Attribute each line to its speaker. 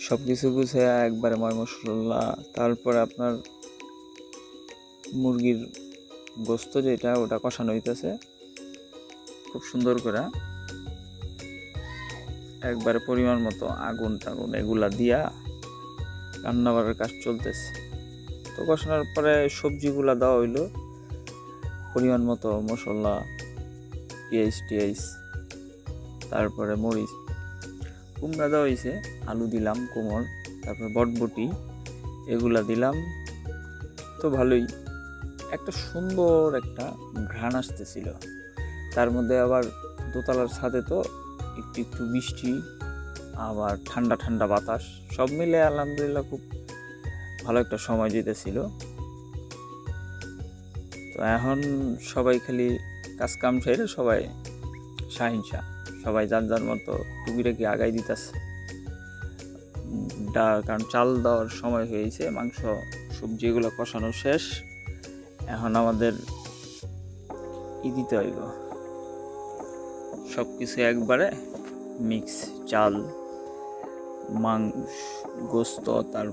Speaker 1: সব কিছু গুছিয়ে একবারে ময় মশলা, তারপরে আপনার মুরগির গোস্ত যেটা ওটা কষানো হইতেছে খুব সুন্দর করে, একবারে পরিমাণ মতো আগুন টাগুন এগুলা দিয়া রান্না বাড়ার কাজ চলতেছে। তো কষানোর পরে সবজিগুলা দেওয়া হইলো, পরিমাণ মতো মশলা, পেঁয়াজ টিয়াজ, তারপরে মরিচ, কুমড়া দেওয়া হয়েছে, আলু দিলাম কোমল, তারপরে বটবটি এগুলা দিলাম। তো ভালোই একটা সুন্দর একটা ঘ্রাণ আসতেছিল। তার মধ্যে আবার দোতলার ছাদে তো একটু একটু বৃষ্টি, আবার ঠান্ডা ঠান্ডা বাতাস, সব মিলে আলহামদুলিল্লাহ খুব ভালো একটা সময় যেতেছিল। তো এখন সবাই খালি কাজ কাম ছেড়ে সবাই শাহিনশা, সবাই যার যার মতো টুকিটাকি আগাই দিতেছে। কারণ চাল দেওয়ার সময় হয়েছে, মাংস সবজি এগুলো কষানো শেষ, এখন আমাদের দিতে হইব সব কিছু একবারে মিক্স, চাল, মাংস, গোস্ত, তার